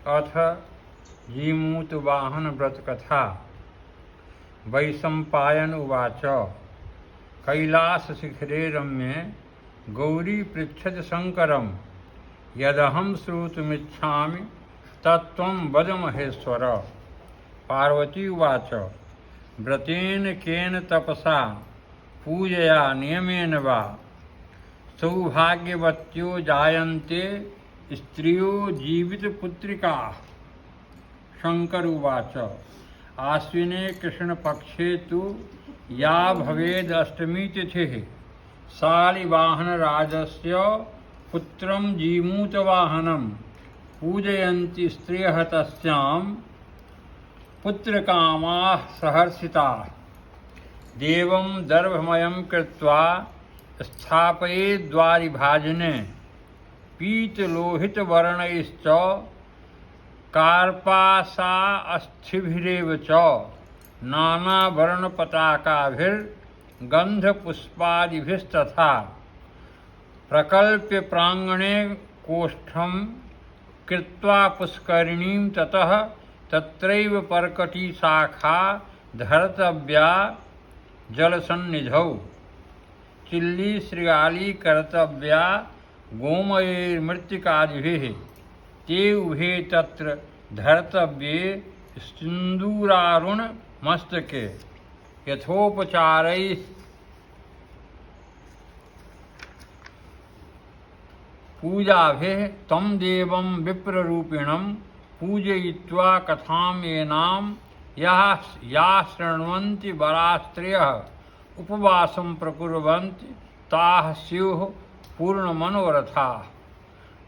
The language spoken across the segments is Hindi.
अथ जीमूतवाहन व्रत कथा। वैशंपायन उवाच कैलासशिखरे रम्ये गौरी पृच्छति शंकरं यदहं श्रोतुमिच्छामि तत्त्वं वद महेश्वर। पार्वती उवाच व्रतेन केन तपसा पूजया नियमेन वा सौभाग्यवत्यो जायन्ते स्त्रियो जीवितपुत्रिकाः। शंकर उवाच आश्विने कृष्णपक्षे तु या भवेद् अष्टमी तिथिः शालिवाहनराजस्य पुत्रं जीमूतवाहनं पूजयन्ति स्त्रियः तस्यां पुत्रकामाः सहर्षिताः। देवं दर्भमयं कृत्वा स्थापयेद्वारिभाजने पीतलोहितवर्णैश्च कार्पासास्थिभिरेव च नानावर्णपताकाभिर्गन्धपुष्पादिभिस्तथा प्रकल्प्य प्राङ्गणे कोष्ठं कृत्वा पुष्करिणीं ततः तत्रैव पर्कटीशाखा धर्तव्या जलसन्निधौ। चिल्ली श्रृगाली कर्तव्या गोमयैर्मृत्तिकादिभिः। ते उभे तत्र धर्तव्ये सिन्दूरारुणमस्तके यथोपचारैः पूजाभिः तं देवं विप्ररूपिणं पूजयित्वा कथां येनां याः शृण्वन्ति वरास्त्रियः उपवासं प्रकुर्वन्ति ताः स्युः पूर्णमनोरथाः।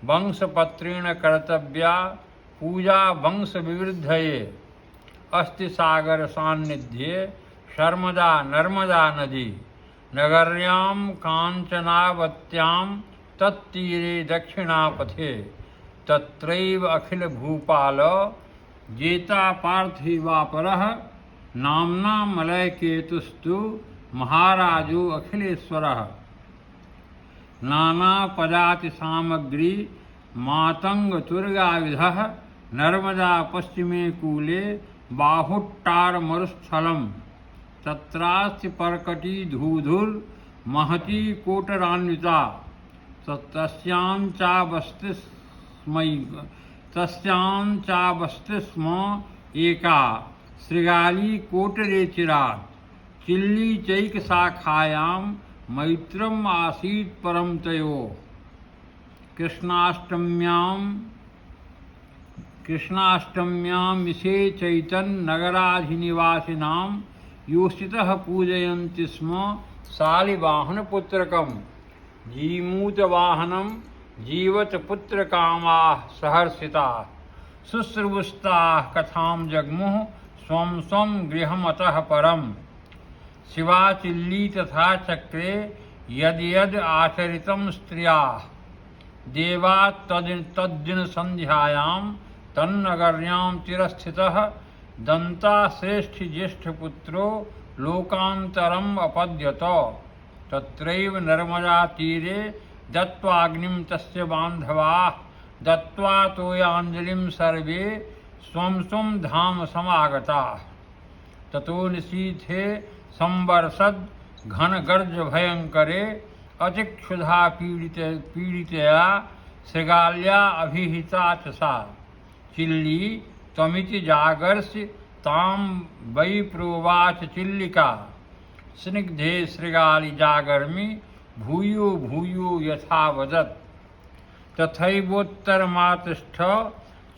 वंशपत्रेण कर्तव्या पूजा वंशविवृद्धये। अस्ति सागर सान्निध्ये शर्मदा नर्मदा नदी नगर्यां काञ्चनावत्यां तत्तीरे दक्षिणापथे तत्रैव अखिल भूपाल जेता पार्थिवापरः नाम्ना मलयकेतुस्तु महाराजो अखिलेश्वरः। नानापदाति सामग्री मातंगतुर्गाविधः नर्मदा पश्चिमे कूले बाहुट्टारमरुस्थलं तत्रास्ति पर्कटी धूधुर्महती कोटरान्विता तस्यां स्म एका श्रृगाली कोटरे चिरात्। चिल्ली चैकशाखायां मैत्रम् आसीत् परं तयोः। कृष्णाष्टम्यां विषे चैतन्यनगराधिनिवासिनां योषितः पूजयन्ति स्म शालिवाहनपुत्रकं जीमूतवाहनं जीवतपुत्रकामाः सहर्षिताः। शुश्रूषताः कथां जग्मुः स्वं स्वं गृहमतः परम्। शिवाचिल्ली तथा चक्रे यद्यद् आचरितं स्त्रियाः देवा तद्दिनसन्ध्यायां तन्नगर्यां चिरस्थितः दन्ताश्रेष्ठज्येष्ठपुत्रो लोकान्तरम् अपद्यत। तत्रैव नर्मदातीरे दत्त्वाग्निं तस्य बान्धवाः दत्त्वा तोयाञ्जलिं सर्वे स्वं स्वं धाम समागताः। ततो निशीथे संवर्षद् घनगर्जभयङ्करे अतिक्षुधा पीडितया श्रृगाल्या अभिहिता च सा। चिल्ली त्वमिति जागर्षि तां वै प्रोवाच चिल्लिका। स्निग्धे श्रृगाली जागर्मि भूयो भूयो यथा वदत्। तथैवोत्तरमातिष्ठ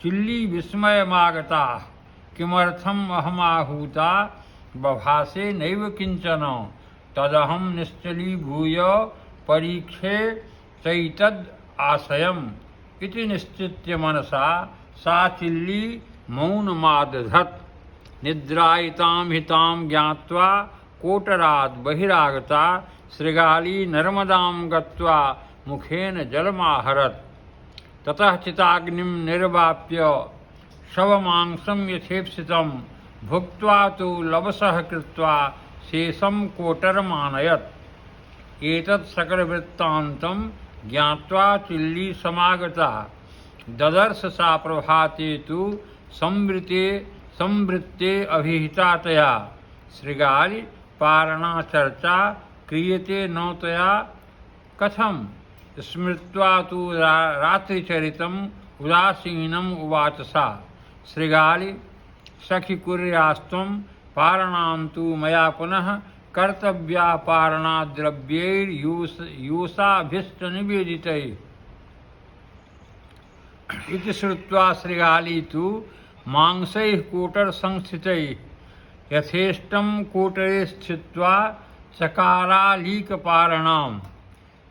चिल्ली विस्मयमागता। किमर्थम् अहमाहूता बभासे नैव किंचन। तदहं निश्चलीभूय परीक्षे चैतद् आशयम् इति निश्चित्य मनसा सा चिल्ली मौनमादधत्। निद्रायितां हितां ज्ञात्वा कोटरात् बहिरागता श्रृगाली नर्मदां गत्वा मुखेन जलमाहरत्। ततः चिताग्निं निर्वाप्य शवमांसं यथेप्सितं भुक्त्वा तु लवसः कृत्वा शेषं कोटरमानयत्। एतत् सकलवृत्तान्तं ज्ञात्वा चिल्ली समागता ददर्श सा प्रभाते तु संवृत्ते अभिहितातया श्रृगारि पारणा चर्चा क्रियते न तया कथम स्मृत्वा तु रात्रिचरितम् उदासीनम् उवाच सा श्रृगारि सखि कुर्यास्त्वं पारणां तु मया पुनः कर्तव्या पारणा द्रव्यैर्यूषाभीष्टनिवेदितैः इति श्रुत्वा श्रृगाली तु मांसैः कोटरसंस्थितैः यथेष्टं कोटरे स्थित्वा चकारालीकपारणां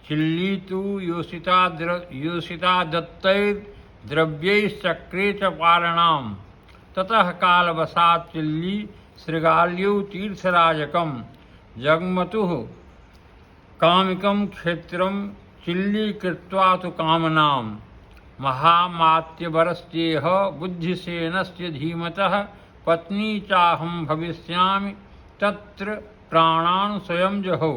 चिल्ली तु योषिता दत्तैर्द्रव्यैश्चक्रे च पारणां ततः कालवशात् चिल्ली श्रृगाल्यौ तीर्थराजकं जग्मतुः कामिकं क्षेत्रं चिल्ली कृत्वा तु कामनां महामात्यवरस्येह बुद्धिसेनस्य धीमतः पत्नी चाहं भविष्यामि तत्र प्राणान् स्वयं जहौ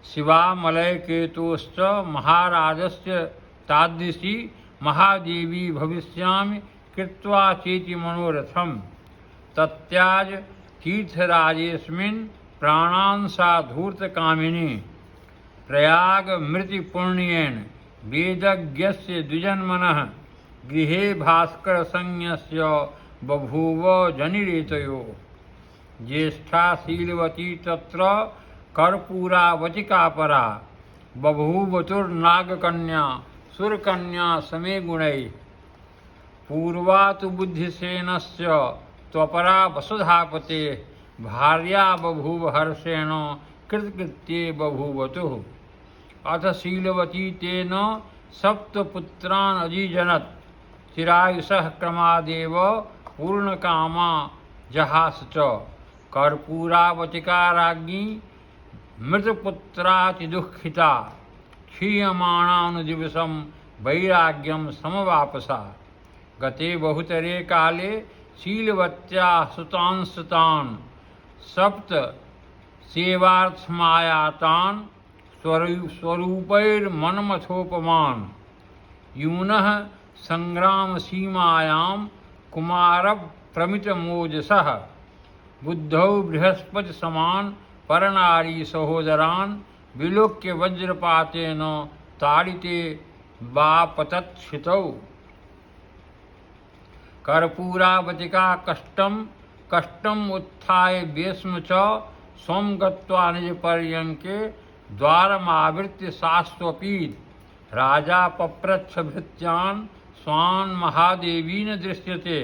शिवा मलयकेतोश्च महाराजस्य तादृशी महादेवी भविष्यामि कृत्वा चेति मनोरथं तत्याज तीर्थराजेस्मिन् प्राणान् सा धूर्तकामिनी प्रयागमृतिपुण्येन वेदज्ञस्य द्विजन्मनः गृहे भास्करसंज्ञस्य बभूव जनिरेतयो ज्येष्ठा शीलवती तत्र कर्पूरावतिका परा बभूवतुर्नागकन्या सुरकन्या समे गुणैः पूर्वा तु बुद्धिसेनस्य त्वपरा वसुधापते भार्या बभूव हर्षेण कृतकृत्ये बभूवतुः अथ शीलवती तेन सप्तपुत्रान् अजीजनत् चिरायुषः क्रमादेव पूर्णकामा जहास च कर्पूरावतिका राज्ञी मृतपुत्रातिदुःखिता क्षीयमाणानुदिवसं वैराग्यं समवापसा गते बहुतरे काले शीलवत्या सुतान् सप्त सेवार्थमायातान् स्वरूपैर्मन्मथोपमान् यूनः संग्रामसीमायां कुमारप्रमितमोजसः बुद्धौ बृहस्पतिसमान् परनारी सहोदरान् विलोक्य वज्रपातेन ताडिते बापतच्छितौ कर्पूरावतिका कष्टम् उत्थाय वेश्म च स्वं गत्वा निजपर्यङ्के द्वारमावृत्य सास्त्वपीत् राजा पप्रच्छ भृत्यान् स्वान् महादेवी न दृश्यते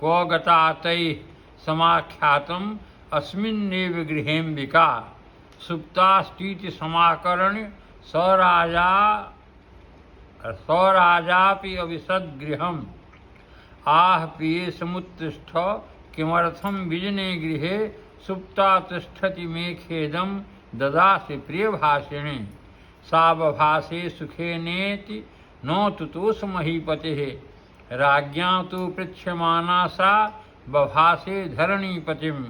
क्व गता तैः समाख्यातम् अस्मिन्नेव गृहेऽम्बिका सुप्तास्तीति समाकर्ण्य सराजापि अविशद्गृहम् आह प्रिये समुत्तिष्ठ किमर्थं विजने गृहे सुप्ता तिष्ठति मे खेदं ददासि प्रियभाषिणे सा बभासे सुखेनेति न तुतोष महीपतिः राज्ञा तु पृच्छमाना सा बभासे धरणीपतिं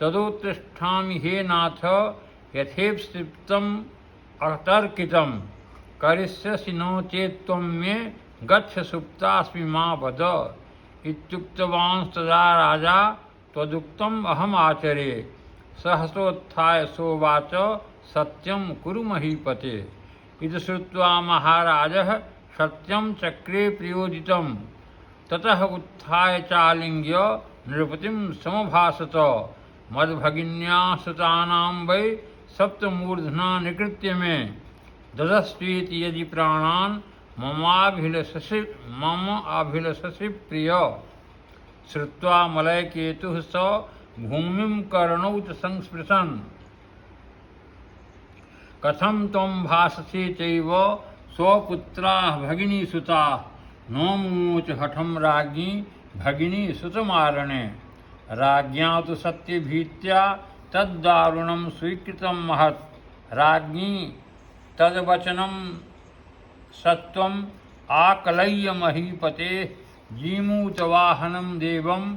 तदोत्तिष्ठामि हे नाथ यथेप्सिप्तम् अतर्कितं करिष्यसि नो चेत् त्वं मे गच्छ सुप्तास्मि मा वद इत्युक्तवांस्तदा राजा त्वदुक्तम् अहमाचरे सहसोत्थाय सोवाच सत्यं कुरु महीपते इति श्रुत्वा महाराजः सत्यं चक्रे प्रयोजितं ततः उत्थाय चालिङ्ग्य नृपतिं समभाषत मद्भगिन्या सुतानां वै सप्तमूर्ध्ना निकृत्य मे ददस्वेति यदि प्राणान् मम अभिलषसि प्रिय श्रुत्वा मलयकेतुः स भूमिं कर्णौ च संस्पृशन् कथं त्वं भाषसे चैव स्वपुत्राः भगिनीसुताः नोमुच हठं राज्ञी भगिनीसुतमारणे राज्ञा तु सत्यभीत्या तद्दारुणं स्वीकृतं महत् राज्ञी तद्वचनं सत्वम् आकलय्य महीपतेः जीमूतवाहनं देवं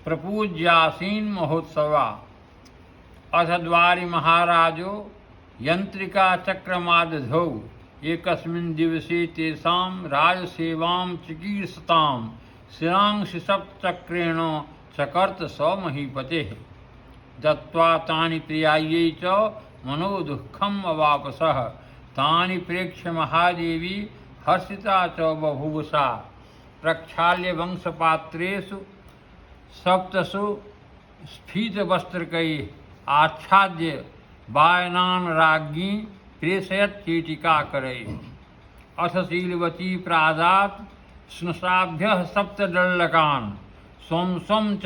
प्रपूज्यासीन् महोत्सवा अथ द्वारि महाराजो यंत्रिका चक्रमादधौ एकस्मिन् दिवसे तेषां राजसेवां चिकीर्षतां शिरांसि सप्तचक्रेण चकर्त स महीपतेः। दत्त्वा तानि प्रियायै च मनोदुःखम् अवापसः। तानि प्रेक्ष्य महादेवी हर्षिता च बभूव सा। प्रक्षाल्य वंशपात्रेषु सप्तसु स्फीतवस्त्रकैः आच्छाद्य वायनान् राज्ञी प्रेषयत् चीटिकाकरैः। अथ शीलवती प्रादात् स्नुषाभ्यः सप्तदण्डकान् स्वं स्वं च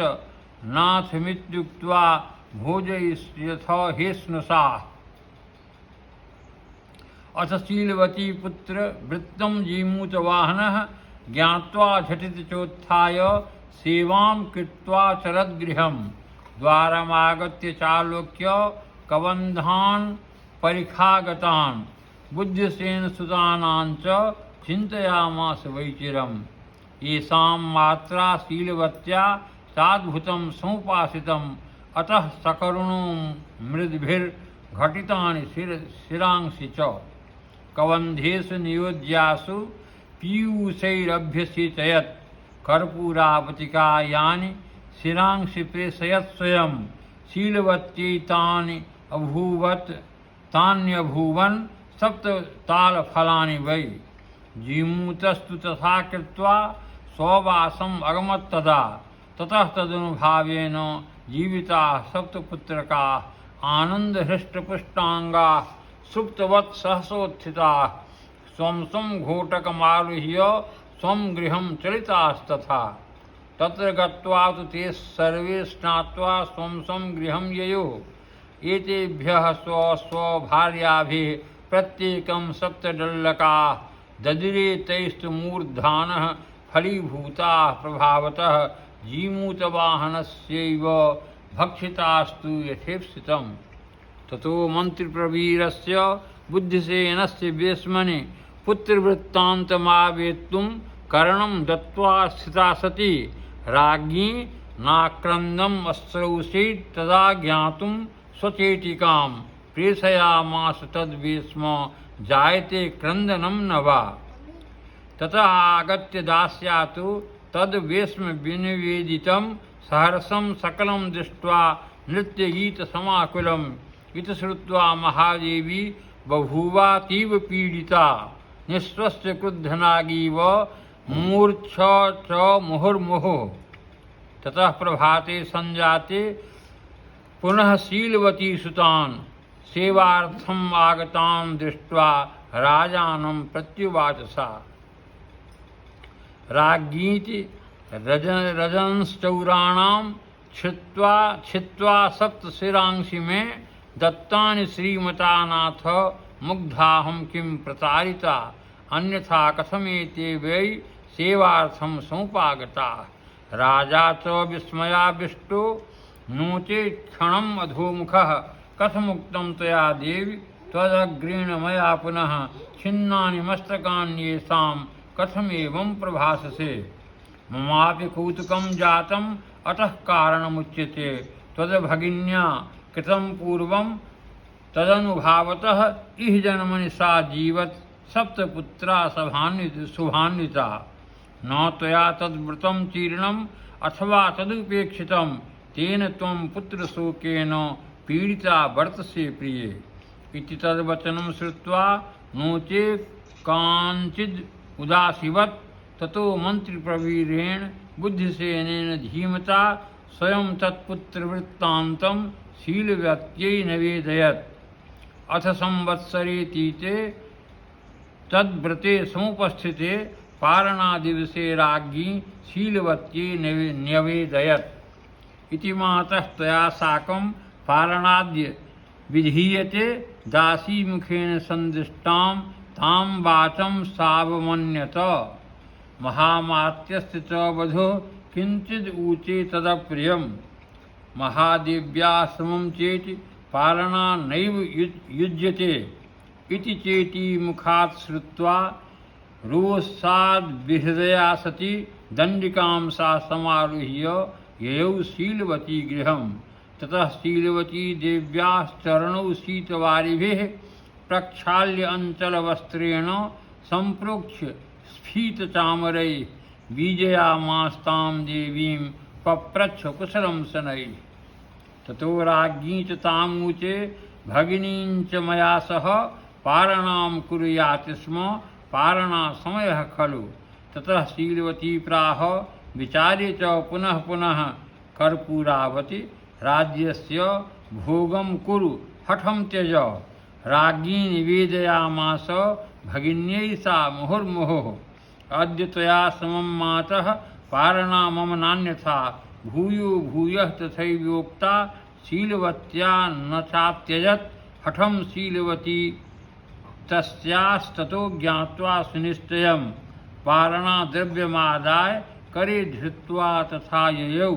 नाथमित्युक्त्वा भोजयिष्यथ हे स्नुषाः। अथ शीलवती पुत्र वृत्तं जीमूतवाहनः ज्ञात्वा झटितिचोत्थाय सेवां कृत्वा चरद्गृहं। द्वारमागत्य चालोक्य कबन्धान् परिखागतान् बुद्धिसेनसुतानां च चिन्तयामास वैचिरम्। येषां मात्रा शीलवत्या साद्भुतं समुपासितम् अतः सकरुणो मृद्भिर्घटितानि शिरांसि च। कबन्धेषु नियोज्यासु पीयूषैरभ्यसिचयत् कर्पूरावतिका यानि शिरांसि प्रेषयत् स्वयं। शीलवत्यै तान्यभूवन् सप्ततालफलानि वै। जीमूतस्तु तथा कृत्वा स्ववासम् अगमत् तदा। ततः तदनुभावेन जीविताः सप्तपुत्रकाः आनन्दहृष्टपुष्टाङ्गाः सुप्तवत् सहसोत्थिताः स्वं स्वं घोटकमारुह्य स्वं गृहं चलितास्तथा। तत्र गत्वा तु ते सर्वे स्नात्वा स्वं स्वं गृहं ययुः। एतेभ्यः स्वभार्याभिः प्रत्येकं सप्तदण्डकाः ददिरे। तैस्तु मूर्धानः फलीभूताः प्रभावतः जीमूतवाहनस्यैव भक्षितास्तु यथेप्सितम्। ततो मन्त्रिप्रवीरस्य बुद्धिसेनस्य वेश्मनि पुत्रवृत्तान्तमावेत्तुं करणं दत्त्वा स्थिता सती राज्ञी नाक्रन्दम् अस्रौषीत्। तदा ज्ञातुं स्वचेटिकां प्रेषयामास तद्वेश्म जायते क्रन्दनं न वा। ततः आगत्य दास्यातु तद्वेश्म विनिवेदितं सहर्षं सकलं दृष्ट्वा नृत्यगीतसमाकुलम्। इति श्रुत्वा महादेवी बभूवातीव पीडिता। निःश्वस्य क्रुद्धनागीव मूर्छ च मुहुर्मुहुः। ततः प्रभाते संजाते पुनः शीलवती सुतान् सेवार्थम् आगतान् दृष्ट्वा राजानं प्रत्युवाच सा। राज्ञीति रजंश्चौराणां छित्त्वा सप्तशिरांसि मे दत्तानि श्रीमता नाथ मुग्धाहं किं प्रतारिता। अन्यथा कथमेते वै सेवार्थं समुपागताः। राजा च विस्मयाविष्टो नो चेत् क्षणम् अधोमुखः। कथमुक्तं त्वया देवि त्वदग्रेण मया पुनः छिन्नानि मस्तकान्येषां कथमेवं प्रभाससे। ममापि कौतुकं जातम् अतः कारणमुच्यते। त्वद्भगिन्या कृतं पूर्वं तदनुभावतः इह जन्मनि सा जीवत् सप्तपुत्रा शुभान्विता। न त्वया तद्व्रतं जीर्णम् अथवा तदुपेक्षितं तेन त्वं पुत्रशोकेन पीडिता वर्तसे प्रिये। इति तद्वचनं श्रुत्वा नो चेत् काञ्चिद् उदासीवत्। ततो मन्त्रिप्रवीरेण बुद्धिसेनेन धीमता स्वयं तत्पुत्रवृत्तान्तं शीलवत्यै निवेदयत्। अथ संवत्सरेतीते तद्व्रते समुपस्थिते पारणादिवसे राज्ञी शीलवत्यै न्यवेदयत्। इति मातः त्वया साकं पारणाद्य विधीयते। दासीमुखेन सन्दृष्टां तां वाचं सावमन्यत। महामात्यस्य च वधूः किञ्चिद् ऊचे तदप्रियम्। महादेव्याश्रमं चेति पारणा नैव युज्यते। इति चेटी मुखात् श्रुत्वा रोषाद्विहृदया सती दण्डिकां सा समारुह्य ययौ शीलवती गृहम्। ततः शीलवती देव्याः चरणौ शीतवारिभिः प्रक्षाल्य अंचलवस्त्रेण संप्रोक्ष्य स्फीतचामरैः बीजयामास्तां देवीं पप्रच्छ कुशलं शनैः। ततो राज्ञी च तामूचे भगिनीं च मया सह पारणां कुर्यात् स्म पारणा समयः खलु। ततः शीलवती प्राह विचार्य च पुनः पुनः कर्पूरावति राज्यस्य भोगं कुरु हठं त्यज। राज्ञी निवेदयामास भगिन्यै सा मुहुर्मुहुः अद्य त्वया समं मातः पारणा मम नान्यथा भूयो भूयः तथैवोक्ता शीलवत्या न चात्यजत् हठं शीलवती तस्यास्ततो ज्ञात्वा सुनिश्चयं पारणा द्रव्यमादाय करे धृत्वा तथा ययौ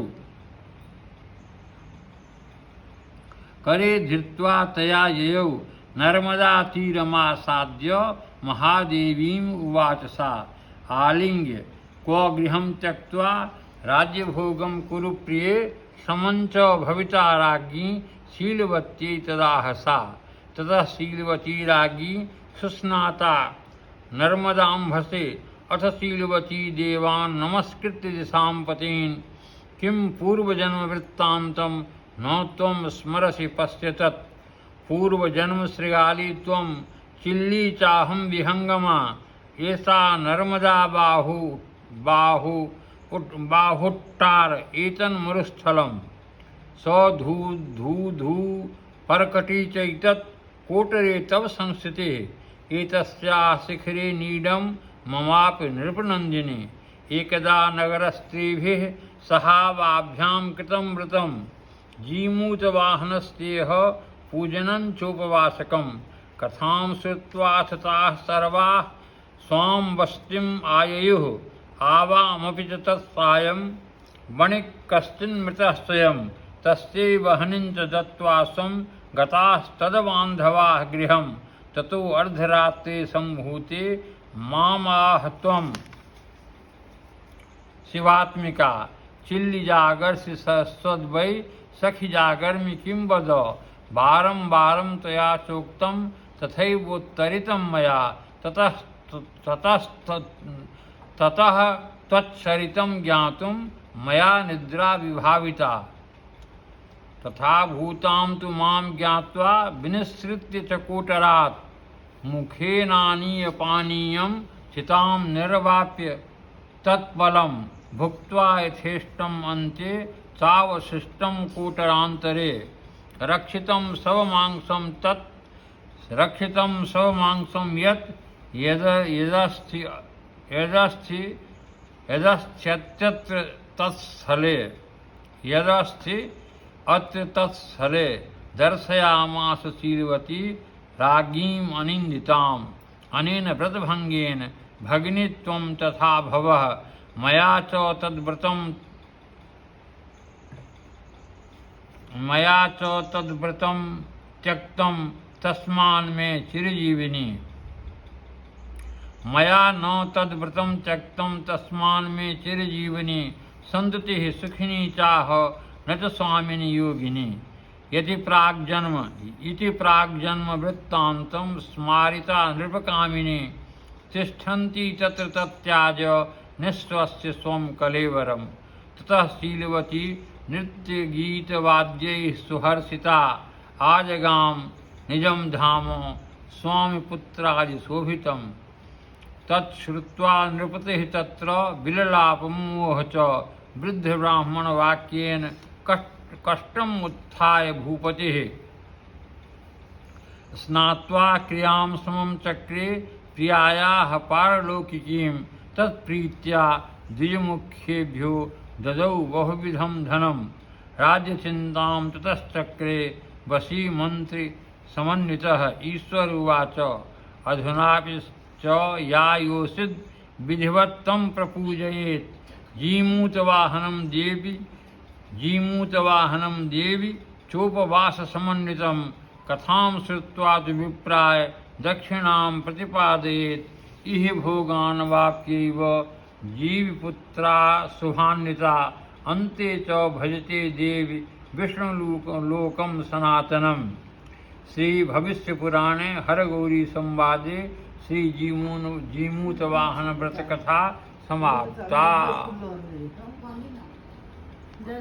करे धृत्वा तया ययौ नर्मदातीरमासाद्य महादेवीम् उवाच सा आलिङ्ग्य क्व गृहं त्यक्त्वा राज्यभोगं कुरु प्रिये समञ्च भविता राज्ञी शीलवत्यै तदाह सा। ततः शीलवती राज्ञी सुस्नाता नर्मदाम्भसे अथ शीलवती देवान् नमस्कृत्य दिशां पतीन् किं पूर्वजन्मवृत्तान्तं न त्वं स्मरसि पश्य तत्। पूर्वजन्मशृगाली त्वं चिल्ली चाहं विहङ्गमा एषा नर्मदा बाहुट्टार एतन्मरुस्थलं सधू परकटी चैतत् कोटरे तव संस्थितिः एतस्याः शिखरे नीडं ममापि नृपनन्दिनी। एकदा नगरस्त्रीभिः सहावाभ्यां कृतं व्रतं जीमूतवाहनस्तेह पूजनं चोपवासकं। कथां श्रुत्वाथ ताः सर्वाः स्वां वसतिम् आययुः आवामपि च तत्सायं वणिक् कश्चिन्मृतः स्वयं तस्यै वह्निं च दत्त्वा स्वं गतास्तदबान्धवाः गृहं। ततो अर्धरात्रे सम्भूते मामाह त्वं शिवात्मिका चिल्ली जागर्षि सद्वै सखि जागर्मि किं वद। वारं वारं त्वया चोक्तं तथैवोत्तरितं मया ततः त्वच्छरितं ज्ञातुं मया निद्रा विभाविता। तथा भूतां तु मां ज्ञात्वा विनिसृत्य च कोटरात् मुखेनानीय पानीयं चितां निर्वाप्य तत्फलं भुक्त्वा यथेष्टम् अन्ते चावशिष्टं कोटरान्तरे रक्षितं स्वमांसं यत् यदस्थ्यत्र तत्स्थले दर्शयामास शीलवती राज्ञीम् अनिन्दिताम्। अनेन व्रतभङ्गेन भगिनी त्वं तथा भवः मया च तद्व्रतं त्यक्तं तस्मान् मे चिरजीविनी। मया न तद्व्रतं त्यक्तं तस्मान् मे चिरजीविनी सन्ततिः सुखिनी चाह न च स्वामिनी योगिनी। इति प्राग्जन्म वृत्तान्तं स्मारिता नृपकामिनी तिष्ठन्ति तत्र तत्याज्य निःश्वस्य स्वं कलेवरम्। ततः शीलवती नृत्यगीतवाद्यैः सुहर्षिता आजगां निजं धाम स्वामिपुत्रादिशोभितं। तच्छ्रुत्वा नृपतिः तत्र विललापमोह च वृद्धब्राह्मणवाक्येन कष्टम् उत्थाय भूपतिः स्नात्वा क्रियां समं चक्रे प्रियायाः पारलौकिकीं तत्प्रीत्या द्विजमुख्येभ्यो ददौ बहुविधं धनं राज्यचिन्तां। ततश्चक्रे वशी मन्त्री समन्वितः ईश्वर उवाच अधुनापि च या योषिद् विधिवत्तं प्रपूजयेत् जीमूतवाहनं देवी चोपवाससमन्वितं। कथां श्रुत्वा तु विप्राय दक्षिणां प्रतिपादयेत्। इह भोगान् वाप्यैव जीविपुत्रा शुभान्विता अन्ते च भजते देवी विष्णुलोकं सनातनम्। श्री भविष्य पुराणे हर गौरी संवादे श्री जीमूत वाहन व्रत कथा समाप्ता। जय